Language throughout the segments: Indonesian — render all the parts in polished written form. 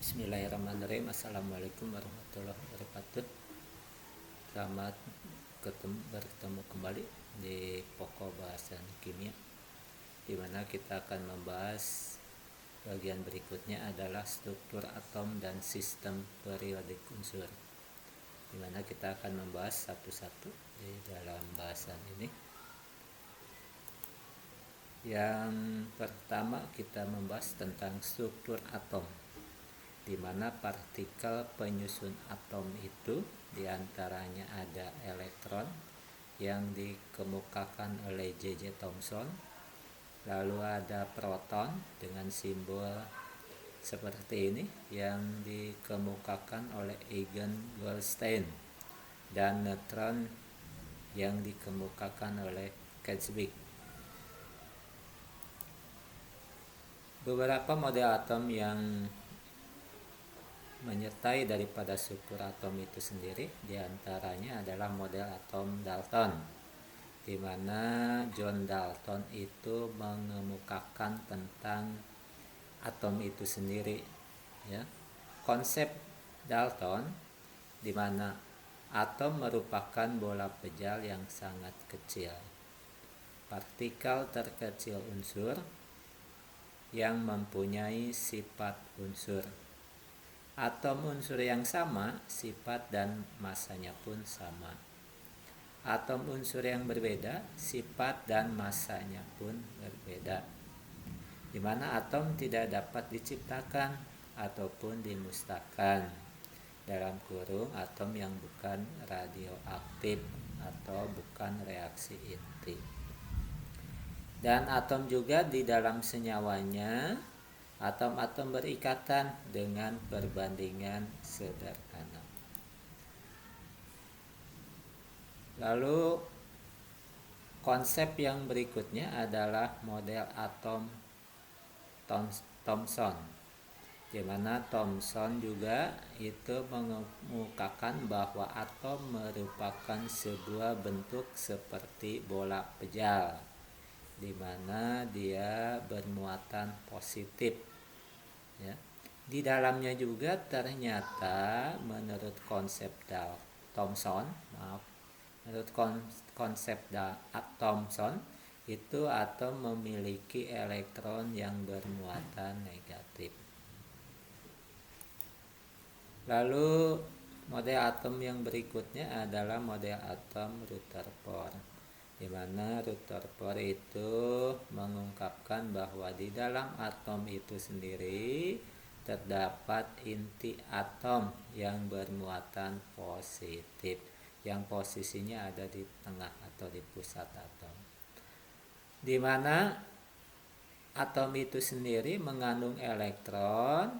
Bismillahirrahmanirrahim. Assalamualaikum warahmatullahi wabarakatuh. Selamat bertemu kembali di pokok bahasan kimia, di mana kita akan membahas bagian berikutnya adalah struktur atom dan sistem periodik unsur, di mana kita akan membahas satu-satu di dalam bahasan ini. Yang pertama kita membahas tentang struktur atom, di mana partikel penyusun atom itu diantaranya ada elektron yang dikemukakan oleh J.J. Thomson, lalu ada proton dengan simbol seperti ini yang dikemukakan oleh Egan Goldstein, dan neutron yang dikemukakan oleh Chadwick. Beberapa model atom yang menyertai daripada struktur atom itu sendiri, diantaranya adalah model atom Dalton, di mana John Dalton itu mengemukakan tentang atom itu sendiri, ya. Konsep Dalton, di mana atom merupakan bola pejal yang sangat kecil, partikel terkecil unsur yang mempunyai sifat unsur. Atom unsur yang sama, sifat dan masanya pun sama. Atom unsur yang berbeda, sifat dan masanya pun berbeda. Di mana atom tidak dapat diciptakan ataupun dimusnahkan. Dalam kurung, atom yang bukan radioaktif atau bukan reaksi inti. Dan atom juga di dalam senyawanya, atom-atom berikatan dengan perbandingan sederhana. Lalu konsep yang berikutnya adalah model atom Thomson, di mana Thomson juga itu mengemukakan bahwa atom merupakan sebuah bentuk seperti bola pejal, di mana dia bermuatan positif, ya. Di dalamnya juga ternyata menurut konsep Thomson itu atom memiliki elektron yang bermuatan negatif. Lalu model atom yang berikutnya adalah model atom Rutherford, di mana Rutherford itu mengungkapkan bahwa di dalam atom itu sendiri terdapat inti atom yang bermuatan positif, yang posisinya ada di tengah atau di pusat atom, di mana atom itu sendiri mengandung elektron,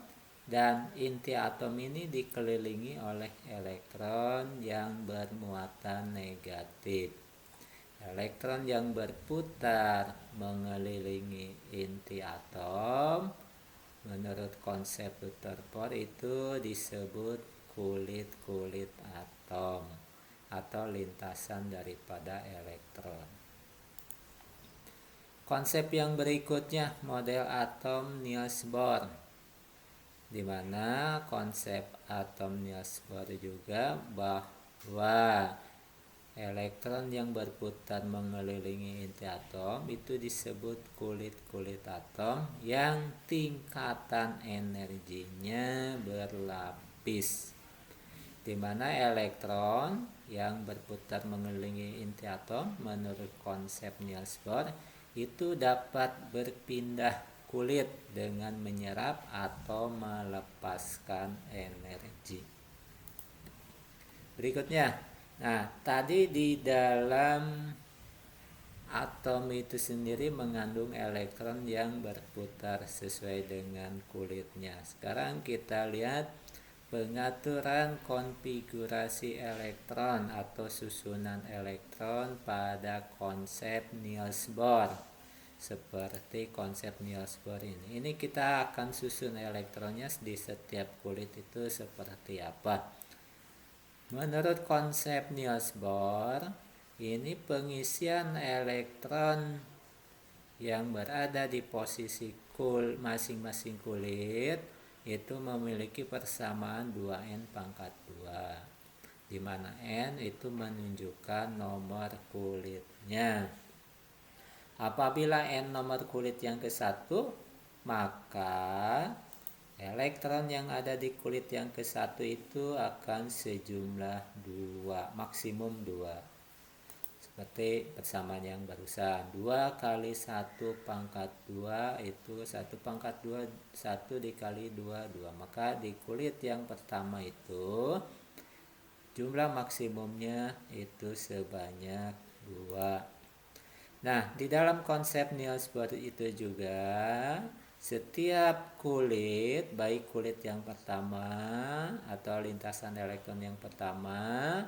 dan inti atom ini dikelilingi oleh elektron yang bermuatan negatif. Elektron yang berputar mengelilingi inti atom, menurut konsep Rutherford itu disebut kulit-kulit atom atau lintasan daripada elektron. Konsep yang berikutnya model atom Niels Bohr, di mana konsep atom Niels Bohr juga bahwa elektron yang berputar mengelilingi inti atom itu disebut kulit-kulit atom yang tingkatan energinya berlapis, di mana elektron yang berputar mengelilingi inti atom menurut konsep Niels Bohr itu dapat berpindah kulit dengan menyerap atau melepaskan energi. Berikutnya, tadi di dalam atom itu sendiri mengandung elektron yang berputar sesuai dengan kulitnya. Sekarang kita lihat pengaturan konfigurasi elektron atau susunan elektron pada konsep Niels Bohr. Seperti konsep Niels Bohr ini. Ini kita akan susun elektronnya di setiap kulit itu seperti apa. Menurut konsep Niels Bohr, ini pengisian elektron yang berada di posisi masing-masing kulit itu memiliki persamaan 2N pangkat 2, di mana N itu menunjukkan nomor kulitnya. Apabila N nomor kulit yang ke-1, maka elektron yang ada di kulit yang ke-1 itu akan sejumlah 2, maksimum 2. Seperti persamaan yang barusan, 2 kali 1 pangkat 2 itu 1 pangkat 2, 1 dikali 2, 2. Maka di kulit yang pertama itu jumlah maksimumnya itu sebanyak 2. Nah, di dalam konsep Niels Bohr itu juga setiap kulit, baik kulit yang pertama atau lintasan elektron yang pertama,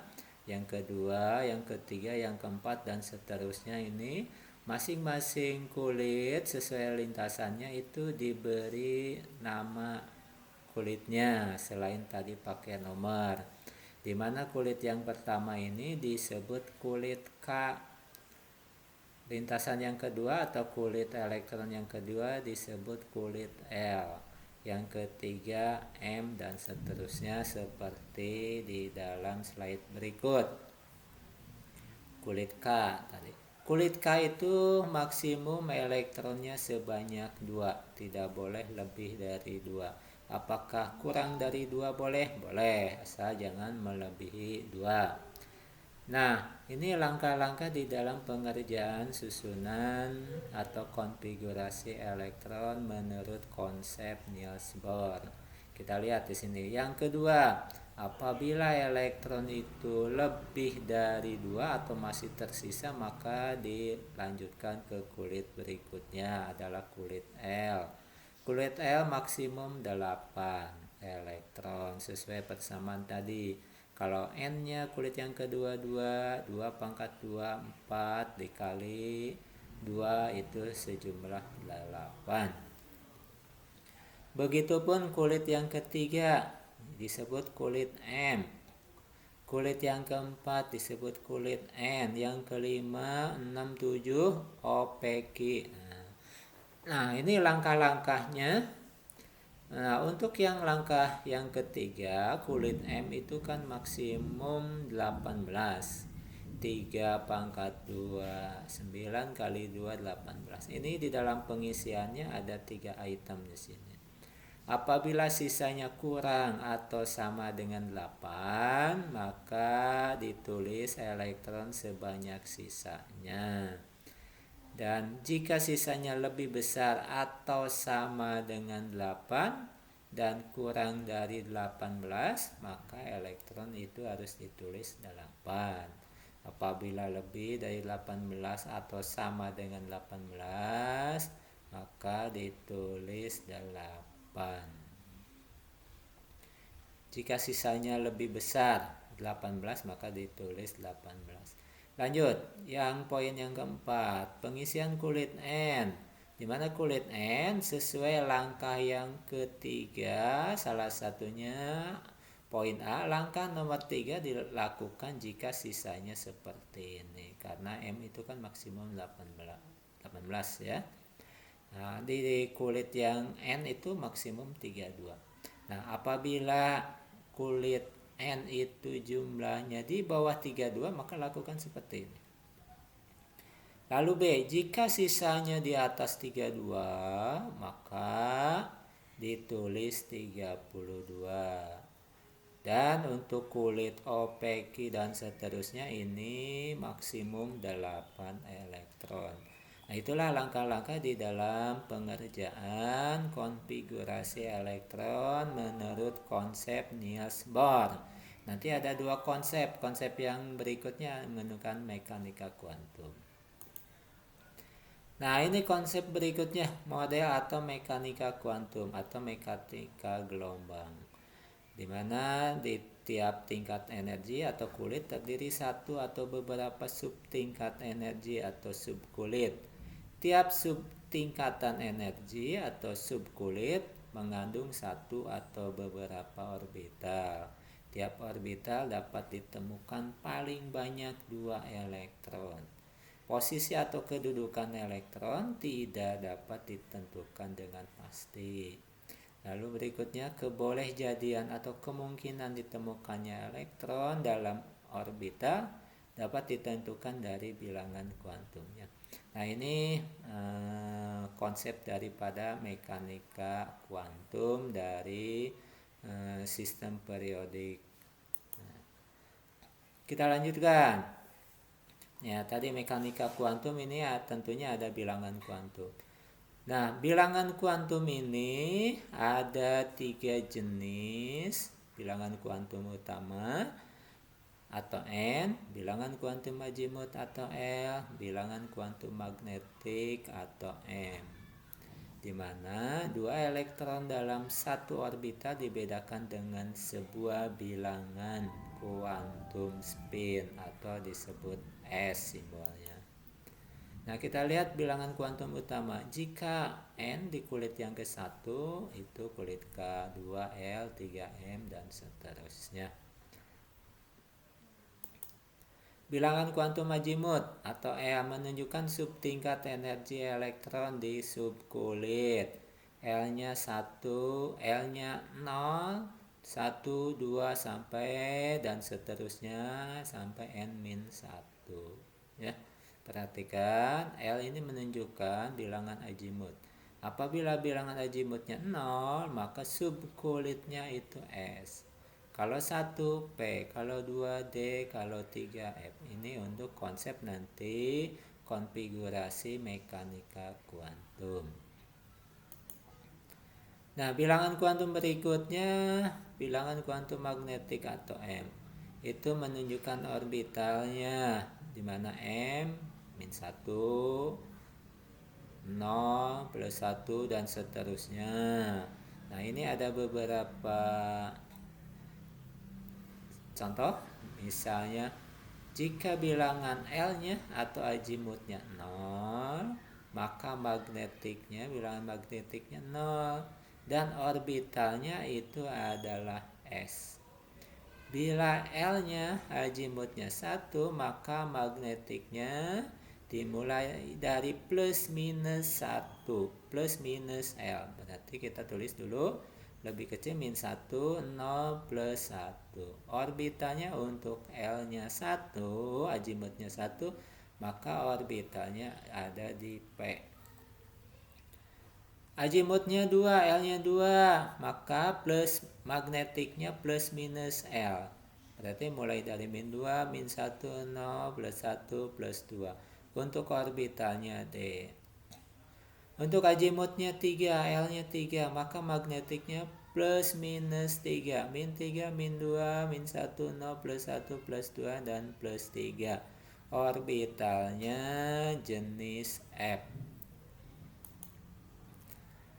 yang kedua, yang ketiga, yang keempat, dan seterusnya ini, masing-masing kulit sesuai lintasannya itu diberi nama kulitnya selain tadi pakai nomor. Di mana kulit yang pertama ini disebut kulit K. Lintasan yang kedua atau kulit elektron yang kedua disebut kulit L. Yang ketiga M, dan seterusnya seperti di dalam slide berikut. Kulit K tadi. Kulit K itu maksimum elektronnya sebanyak 2, tidak boleh lebih dari 2. Apakah kurang dari 2 boleh? Boleh, asal jangan melebihi 2. Nah, ini langkah-langkah di dalam pengerjaan susunan atau konfigurasi elektron menurut konsep Niels Bohr. Kita lihat di sini. Yang kedua, apabila elektron itu lebih dari 2 atau masih tersisa, maka dilanjutkan ke kulit berikutnya adalah kulit L. Kulit L maksimum 8 elektron sesuai persamaan tadi. Kalau N-nya kulit yang kedua 2, 2 pangkat 2, 4 dikali 2 itu sejumlah 8. Begitupun kulit yang ketiga disebut kulit M. Kulit yang keempat disebut kulit N. Yang kelima 6, 7 OPQ. Nah, ini langkah-langkahnya. Nah, untuk yang langkah yang ketiga, kulit M itu kan maksimum 18. 3 pangkat 2, 9 kali 2, 18. Ini di dalam pengisiannya ada 3 item di sini. Apabila sisanya kurang atau sama dengan 8, maka ditulis elektron sebanyak sisanya. Dan jika sisanya lebih besar atau sama dengan 8 dan kurang dari 18, maka elektron itu harus ditulis 8. Apabila lebih dari 18 atau sama dengan 18, maka ditulis 8. Jika sisanya lebih besar 18, maka ditulis 18. Lanjut, yang poin yang keempat, pengisian kulit N. Di mana kulit N sesuai langkah yang ketiga, salah satunya poin A, langkah nomor 3 dilakukan jika sisanya seperti ini. Karena M itu kan maksimum 18 ya. Nah, di kulit yang N itu maksimum 32. Nah, apabila kulit N itu jumlahnya di bawah 32, maka lakukan seperti ini. Lalu B, jika sisanya di atas 32, maka ditulis 32. Dan untuk kulit OPQ dan seterusnya ini maksimum 8 elektron. Nah, itulah langkah-langkah di dalam pengerjaan konfigurasi elektron menurut konsep Niels Bohr. Nanti ada 2 konsep. Konsep yang berikutnya menggunakan mekanika kuantum. Nah, ini konsep berikutnya, model atau mekanika kuantum atau mekanika gelombang. Di mana di tiap tingkat energi atau kulit terdiri satu atau beberapa subtingkat energi atau subkulit. Tiap subtingkatan energi atau subkulit mengandung satu atau beberapa orbital. Tiap orbital dapat ditemukan paling banyak 2 elektron. Posisi atau kedudukan elektron tidak dapat ditentukan dengan pasti. Lalu berikutnya, kebolehjadian atau kemungkinan ditemukannya elektron dalam orbital dapat ditentukan dari bilangan kuantumnya. Nah, ini konsep daripada mekanika kuantum dari sistem periodik. Kita lanjutkan. Ya, tadi mekanika kuantum ini tentunya ada bilangan kuantum. Nah, bilangan kuantum ini ada 3 jenis. Bilangan kuantum utama atau N, bilangan kuantum azimut atau L, bilangan kuantum magnetik atau M. Di mana 2 elektron dalam satu orbital dibedakan dengan sebuah bilangan kuantum spin atau disebut S simbolnya. Nah, kita lihat bilangan kuantum utama. Jika N di kulit yang ke-1, itu kulit K2, L, 3M, dan seterusnya. Bilangan kuantum azimut atau E menunjukkan subtingkat energi elektron di subkulit. L-nya 1, L-nya 0, 1, 2, sampai dan seterusnya sampai N-1. Ya. Perhatikan, L ini menunjukkan bilangan azimut. Apabila bilangan azimutnya 0, maka subkulitnya itu S. Kalau 1 P, kalau 2 D, kalau 3 F. Ini untuk konsep nanti konfigurasi mekanika kuantum. Nah, bilangan kuantum berikutnya, bilangan kuantum magnetik atau M. Itu menunjukkan orbitalnya, di mana M -1, 0, +1, dan seterusnya. Nah, ini ada beberapa contoh, misalnya jika bilangan L-nya atau azimutnya 0, maka magnetiknya, bilangan magnetiknya 0, dan orbitalnya itu adalah S. Bila L-nya azimutnya 1, maka magnetiknya dimulai dari plus minus 1, plus minus L. Berarti kita tulis dulu lebih kecil -1, 0, plus 1. Orbitalnya untuk L-nya 1, azimutnya 1, maka orbitalnya ada di P. Azimutnya 2, L-nya 2, maka plus magnetiknya plus minus L. Berarti mulai dari -2, -1, 0, +1, +2. Untuk orbitalnya D. Untuk azimutnya 3, L-nya 3, maka magnetiknya plus minus 3, -3, -2, -1, 0, +1, +2, dan +3. Orbitalnya jenis F.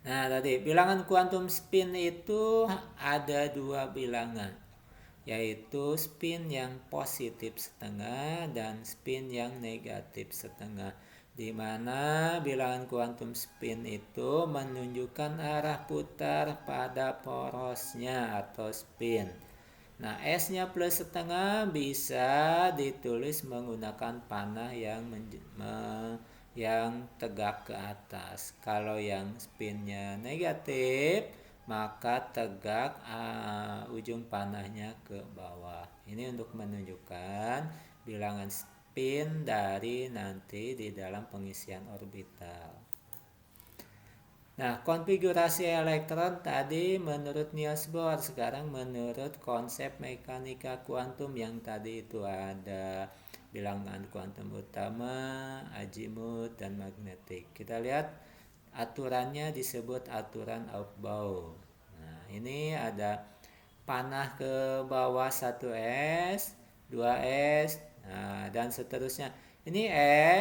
Nah, tadi bilangan kuantum spin itu ada 2 bilangan, yaitu spin yang positif setengah dan spin yang negatif setengah, di mana bilangan kuantum spin itu menunjukkan arah putar pada porosnya atau spin. Nah, S-nya plus setengah bisa ditulis menggunakan panah yang tegak ke atas. Kalau yang spinnya negatif, maka tegak ujung panahnya ke bawah. Ini untuk menunjukkan bilangan spin dari nanti di dalam pengisian orbital. Nah, konfigurasi elektron tadi menurut Niels Bohr, sekarang menurut konsep mekanika kuantum yang tadi itu ada bilangan kuantum utama, azimut, dan magnetik. Kita lihat aturannya disebut aturan Aufbau. Nah, ini ada panah ke bawah 1S, 2S, dan seterusnya. Ini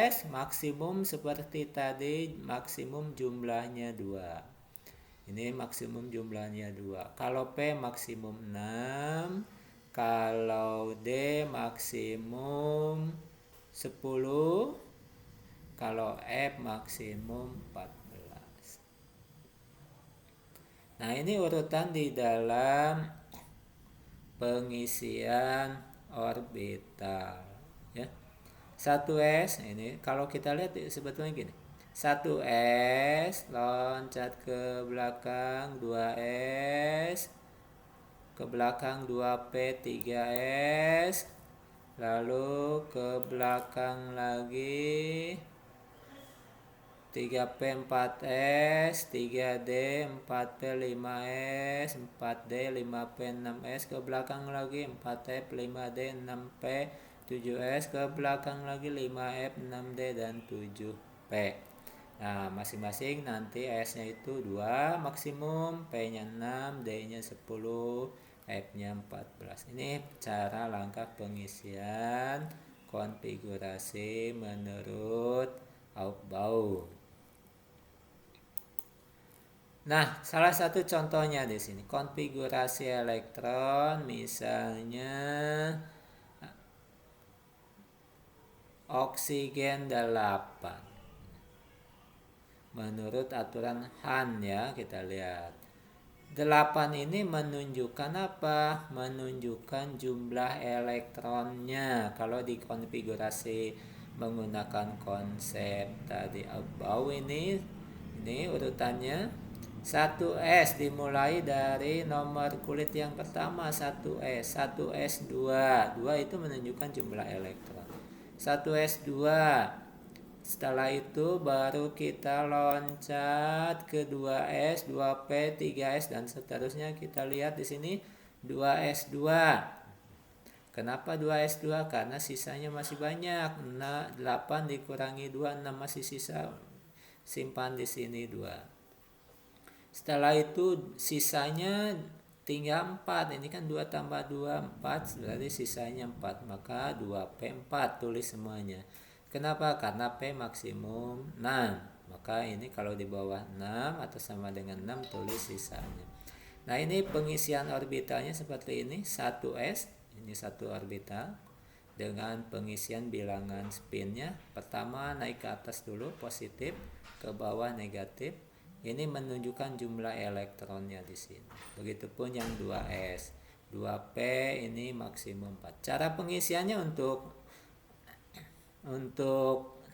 S maksimum seperti tadi, maksimum jumlahnya 2. Ini maksimum jumlahnya 2. Kalau P maksimum 6, kalau D maksimum 10, kalau F maksimum 14. Nah, ini urutan di dalam pengisian orbital, ya. 1S ini kalau kita lihat sebetulnya gini. 1s loncat ke belakang 2s, ke belakang 2p 3s, lalu ke belakang lagi 3p 4s, 3d 4p 5s, 4d 5p 6s, ke belakang lagi 4f 5d 6p 7s, ke belakang lagi 5f 6d dan 7p. Nah, masing-masing nanti S-nya itu 2 maksimum, P-nya 6, D-nya 10, F-nya 14. Ini cara langkah pengisian konfigurasi menurut Aufbau. Nah, salah satu contohnya di sini konfigurasi elektron, misalnya oksigen 8. Menurut aturan Han ya, kita lihat. 8 ini menunjukkan apa? Menunjukkan jumlah elektronnya. Kalau dikonfigurasi menggunakan konsep tadi Aufbau ini urutannya 1S dimulai dari nomor kulit yang pertama 1S, 1S2. 2 itu menunjukkan jumlah elektron. 1S2. Setelah itu baru kita loncat ke 2S, 2P, 3S dan seterusnya. Kita lihat di sini 2S2. Kenapa 2S2? Karena sisanya masih banyak. 8 dikurangi 2, 6 masih sisa. Simpan di sini 2. Setelah itu sisanya tinggal 4. Ini kan 2 tambah 2, 4. Berarti sisanya 4. Maka 2P4 tulis semuanya. Kenapa? Karena P maksimum 6. Maka ini kalau di bawah 6 atau sama dengan 6 tulis sisanya. Nah, ini pengisian orbitalnya seperti ini. 1S. Ini satu orbital. Dengan pengisian bilangan spinnya. Pertama naik ke atas dulu positif. Ke bawah negatif. Ini menunjukkan jumlah elektronnya di sini. Begitupun yang 2S. 2P ini maksimum 4. Cara pengisiannya untuk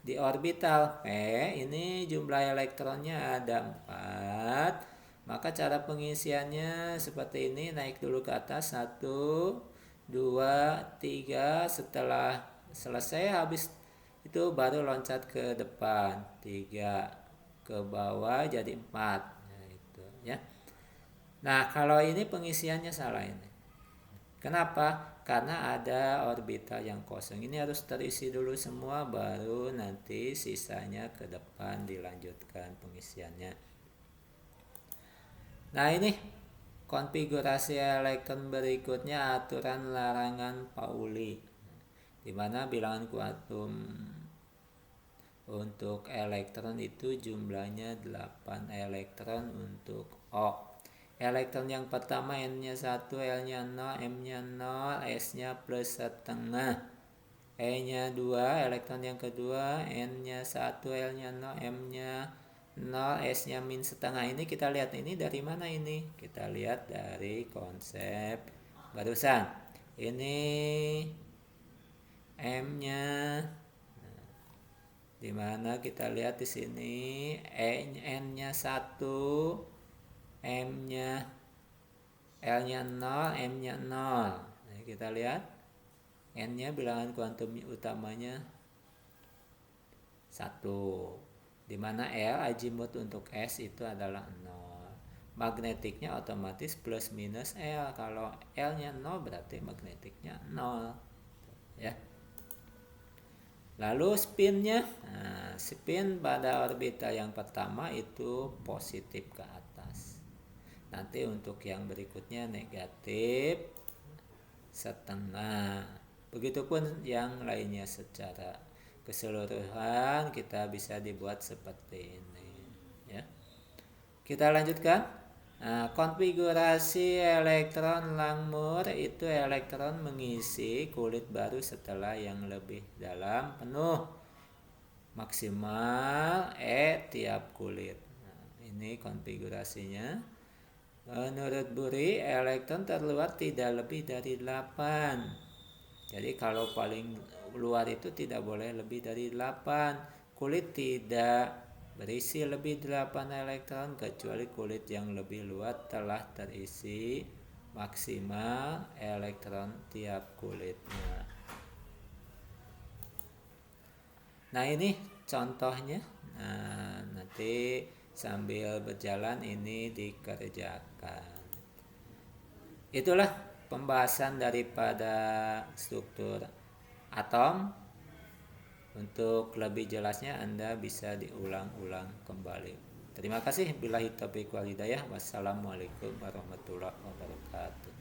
di orbital P ini jumlah elektronnya ada 4. Maka cara pengisiannya seperti ini. Naik dulu ke atas 1, 2, 3. Setelah selesai habis itu baru loncat ke depan 3. Ke bawah jadi 4. Nah, itu ya. Nah, kalau ini pengisiannya salah ini. Kenapa? Karena ada orbital yang kosong. Ini harus terisi dulu semua baru nanti sisanya ke depan dilanjutkan pengisiannya. Nah, ini konfigurasi elektron berikutnya aturan larangan Pauli. Di mana bilangan kuantum untuk elektron itu jumlahnya 8 elektron untuk O. Elektron yang pertama N-nya 1, L-nya 0, M-nya 0, S-nya plus setengah. E-nya 2, elektron yang kedua N-nya 1, L-nya 0, M-nya 0, S-nya min setengah. Ini kita lihat ini dari mana ini? Kita lihat dari konsep barusan. Ini M-nya, di mana kita lihat di sini N-nya 1, M-nya L-nya 0, M-nya 0. Nah, kita lihat N-nya bilangan kuantum utamanya 1. Di mana L azimut untuk S itu adalah 0. Magnetiknya otomatis plus minus L. Kalau L-nya 0 berarti magnetiknya 0. Ya. Lalu spinnya, nah, spin pada orbital yang pertama itu positif ke atas. Nanti untuk yang berikutnya negatif setengah. Begitupun yang lainnya secara keseluruhan kita bisa dibuat seperti ini. Ya. Kita lanjutkan. Nah, konfigurasi elektron Langmuir itu elektron mengisi kulit baru setelah yang lebih dalam penuh. Maksimal E tiap kulit. Nah, ini konfigurasinya. Menurut Bury, elektron terluar tidak lebih dari 8. Jadi kalau paling luar itu tidak boleh lebih dari 8. Kulit tidak berisi lebih 8 elektron kecuali kulit yang lebih luas telah terisi maksimal elektron tiap kulitnya. Nah, ini contohnya. Nah, nanti sambil berjalan ini dikerjakan. Itulah pembahasan daripada struktur atom. Untuk lebih jelasnya Anda bisa diulang-ulang kembali. Terima kasih. Billahi taufiq wal hidayah. Wassalamualaikum warahmatullahi wabarakatuh.